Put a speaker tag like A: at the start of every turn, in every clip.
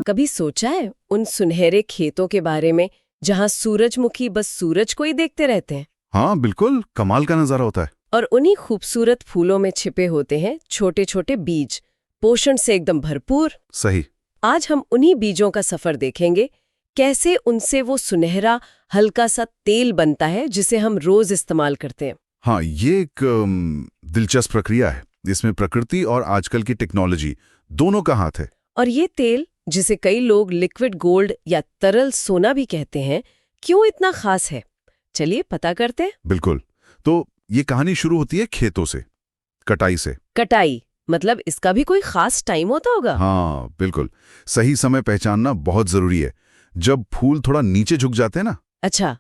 A: कभी सोचा है उन सुनहरे खेतों के बारे में जहां सूरजमुखी बस सूरज को ही देखते रहते हैं?
B: हाँ बिल्कुल, कमाल का नजारा होता है।
A: और उन्हीं खूबसूरत फूलों में छिपे होते हैं छोटे छोटे बीज, पोषण से एकदम भरपूर।
B: सही।
A: आज हम उन्हीं बीजों का सफर देखेंगे, कैसे उनसे वो सुनहरा हल्का सा तेल बनता है जिसे हम रोज इस्तेमाल करते हैं।
B: हाँ, ये एक दिलचस्प प्रक्रिया है। इसमें प्रकृति और आजकल की टेक्नोलॉजी दोनों का हाथ है।
A: और ये तेल, जिसे कई लोग लिक्विड गोल्ड या तरल सोना भी कहते हैं, क्यों इतना खास है? चलिए पता करते हैं।
B: बिल्कुल। तो ये कहानी शुरू होती है खेतों से, कटाई से।
A: कटाई मतलब इसका भी कोई खास टाइम होता होगा?
B: हाँ बिल्कुल, सही समय पहचानना बहुत जरूरी है। जब फूल थोड़ा नीचे झुक जाते हैं ना,
A: अच्छा।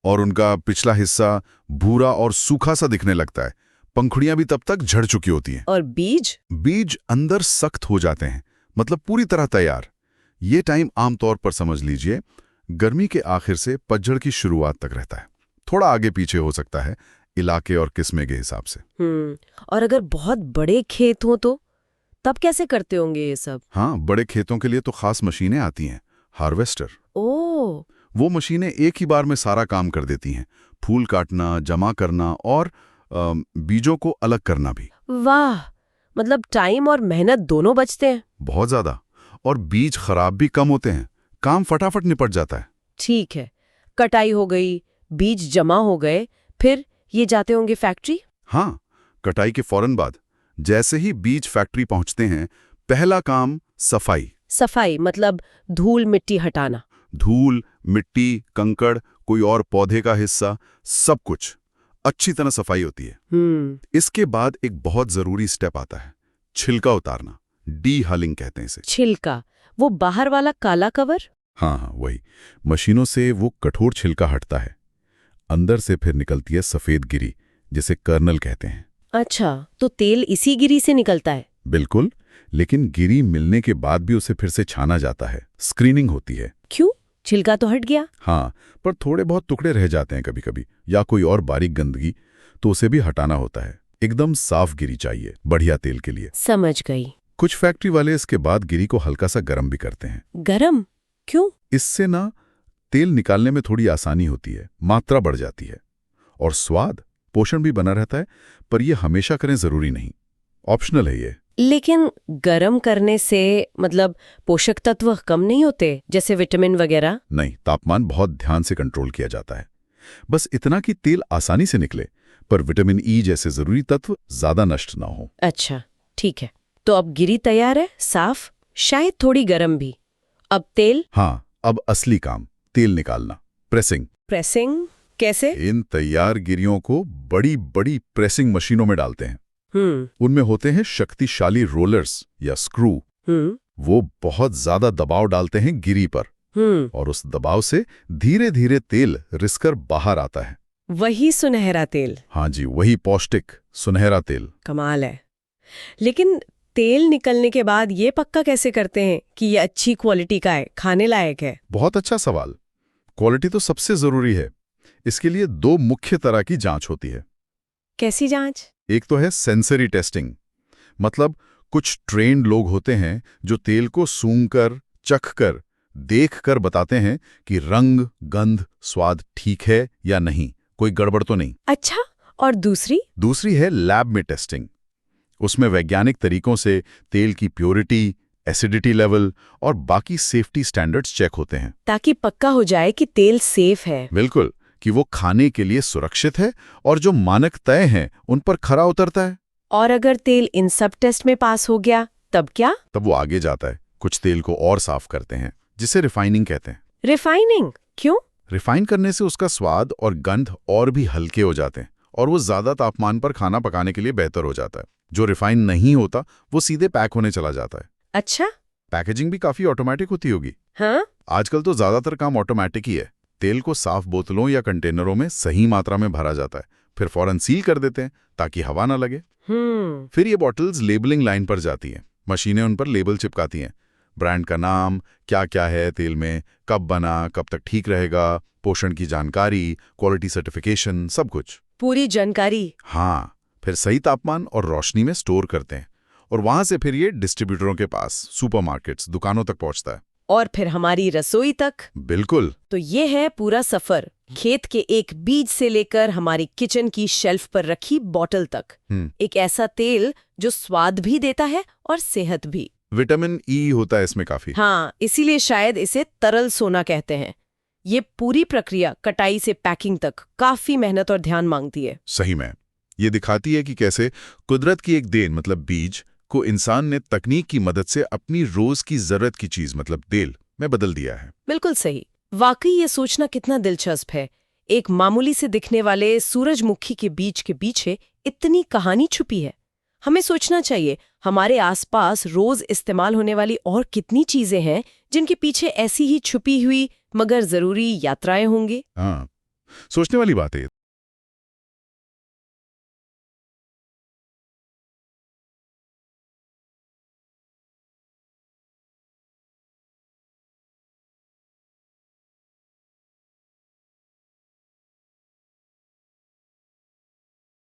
B: और उनका पिछला हिस्सा भूरा और सूखा सा दिखने लगता है, पंखुड़ियां भी तब तक झड़ चुकी होती हैं।
A: और बीज?
B: बीज अंदर सख्त हो जाते हैं, मतलब पूरी तरह तैयार। ये टाइम आमतौर पर समझ लीजिए गर्मी के आखिर से पतझड़ की शुरुआत तक रहता है। थोड़ा आगे पीछे हो सकता है इलाके और किस्में के हिसाब से।
A: और अगर बहुत बड़े खेत हो तो तब कैसे करते होंगे ये सब?
B: हाँ, बड़े खेतों के लिए तो खास मशीनें आती हैं, हार्वेस्टर।
A: ओह।
B: वो मशीनें एक ही बार में सारा काम कर देती हैं, फूल काटना, जमा करना और बीजों को अलग करना भी।
A: वाह, मतलब टाइम और मेहनत दोनों बचते हैं।
B: बहुत ज्यादा। और बीज खराब भी कम होते हैं, काम फटाफट निपट जाता है।
A: ठीक है, कटाई हो गई, बीज जमा हो गए, फिर ये जाते होंगे फैक्ट्री?
B: हाँ, कटाई के फौरन बाद जैसे ही बीज फैक्ट्री पहुंचते हैं, पहला काम सफाई।
A: सफाई मतलब धूल मिट्टी हटाना?
B: धूल, मिट्टी, कंकड़, कोई और पौधे का हिस्सा, सब कुछ अच्छी तरह सफाई होती है। इसके बाद एक बहुत जरूरी स्टेप आता है, छिलका उतारना। डी-हलिंग कहते हैं इसे।
A: छिलका, वो बाहर वाला काला कवर?
B: हाँ हाँ, वही। मशीनों से वो कठोर छिलका हटता है। अंदर से फिर निकलती है सफेद गिरी, जिसे कर्नल कहते हैं।
A: अच्छा, तो तेल इसी गिरी से निकलता है?
B: बिल्कुल, लेकिन गिरी मिलने के बाद भी उसे फिर से छाना जाता है, स्क्रीनिंग होती है।
A: क्यों? छिलका तो हट गया।
B: हाँ, पर थोड़े बहुत टुकड़े रह जाते हैं कभी कभी, या कोई और बारीक गंदगी, तो उसे भी हटाना होता है। एकदम साफ गिरी चाहिए बढ़िया तेल के लिए।
A: समझ गई।
B: कुछ फैक्ट्री वाले इसके बाद गिरी को हल्का सा गर्म भी करते हैं।
A: गरम क्यों?
B: इससे ना तेल निकालने में थोड़ी आसानी होती है, मात्रा बढ़ जाती है, और स्वाद, पोषण भी बना रहता है। पर यह हमेशा करें जरूरी नहीं, ऑप्शनल है ये।
A: लेकिन गरम करने से मतलब पोषक तत्व कम नहीं होते, जैसे विटामिन वगैरह?
B: नहीं, तापमान बहुत ध्यान से कंट्रोल किया जाता है। बस इतना कि तेल आसानी से निकले, पर विटामिन ई जैसे जरूरी तत्व ज्यादा नष्ट ना हो।
A: अच्छा, ठीक है। तो अब गिरी तैयार है, साफ, शायद थोड़ी गरम भी। अब तेल?
B: हाँ, अब असली काम, तेल निकालना, प्रेसिंग।
A: प्रेसिंग कैसे?
B: इन तैयार गिरियों को बड़ी बड़ी प्रेसिंग मशीनों में डालते हैं। उनमें होते हैं शक्तिशाली रोलर्स या स्क्रू। वो बहुत ज्यादा दबाव डालते हैं गिरी पर, और उस दबाव से धीरे धीरे तेल रिसकर बाहर आता है।
A: वही सुनहरा तेल?
B: हाँ जी, वही पौष्टिक सुनहरा तेल।
A: कमाल है। लेकिन तेल निकलने के बाद ये पक्का कैसे करते हैं कि ये अच्छी क्वालिटी का है, खाने लायक है?
B: बहुत अच्छा सवाल। क्वालिटी तो सबसे जरूरी है। इसके लिए दो मुख्य तरह की जांच होती है।
A: कैसी जांच?
B: एक तो है सेंसरी टेस्टिंग, मतलब कुछ ट्रेन्ड लोग होते हैं जो तेल को सूंघकर, चखकर, देखकर बताते हैं कि रंग, गंध, स्वाद ठीक है या नहीं, कोई गड़बड़ तो नहीं।
A: अच्छा, और दूसरी?
B: दूसरी है लैब में टेस्टिंग। उसमें वैज्ञानिक तरीकों से तेल की प्योरिटी, एसिडिटी लेवल और बाकी सेफ्टी स्टैंडर्ड्स चेक होते हैं,
A: ताकि पक्का हो जाए कि तेल सेफ है।
B: बिल्कुल, कि वो खाने के लिए सुरक्षित है और जो मानक तय हैं उन पर खरा उतरता है।
A: और अगर तेल इन सब टेस्ट में पास हो गया तब क्या?
B: तब वो आगे जाता है, कुछ तेल को और साफ करते हैं, जिसे रिफाइनिंग कहते हैं।
A: रिफाइनिंग क्यों?
B: रिफाइन करने से उसका स्वाद और गंध और भी हल्के हो जाते हैं, और वो ज्यादा तापमान पर खाना पकाने के लिए बेहतर हो जाता है। जो रिफाइन नहीं होता वो सीधे पैक होने चला जाता है।
A: अच्छा।
B: पैकेजिंग भी काफी ऑटोमेटिक होती होगी।
A: हाँ,
B: आजकल तो ज्यादातर काम ऑटोमेटिक ही है। तेल को साफ बोतलों या कंटेनरों में सही मात्रा में भरा जाता है, फिर फौरन सील कर देते हैं ताकि हवा ना लगे। फिर ये बॉटल्स लेबलिंग लाइन पर जाती हैं, मशीनें उन पर लेबल चिपकाती हैं, ब्रांड का नाम, क्या क्या है तेल में, कब बना, कब तक ठीक रहेगा, पोषण की जानकारी, क्वालिटी सर्टिफिकेशन, सब कुछ।
A: पूरी जानकारी?
B: हाँ, फिर सही तापमान और रोशनी में स्टोर करते हैं और वहां से फिर ये डिस्ट्रीब्यूटरों के पास, सुपरमार्केट्स, दुकानों तक पहुंचता है।
A: और फिर हमारी रसोई तक।
B: बिल्कुल।
A: तो ये है पूरा सफर, खेत के एक बीज से लेकर हमारी किचन की शेल्फ पर रखी बॉटल तक। एक ऐसा तेल जो स्वाद भी देता है और सेहत भी।
B: विटामिन ई होता है इसमें काफी।
A: हाँ, इसीलिए शायद इसे तरल सोना कहते हैं। ये पूरी प्रक्रिया कटाई से पैकिंग तक काफी मेहनत और ध्यान मांगती है।
B: सही में ये दिखाती है कि कैसे कुदरत की एक देन मतलब बीज को इंसान ने तकनीक की मदद से अपनी रोज की जरूरत की चीज मतलब तेल में बदल दिया है।
A: बिल्कुल सही। वाकई ये सोचना कितना दिलचस्प है। एक मामूली से दिखने वाले सूरजमुखी के बीज के पीछे इतनी कहानी छुपी है। हमें सोचना चाहिए हमारे आसपास रोज इस्तेमाल होने वाली और कितनी चीजें हैं जिनके पीछे ऐसी ही छुपी हुई मगर जरूरी यात्राएं होंगी।
B: हाँ, सोचने वाली बात है।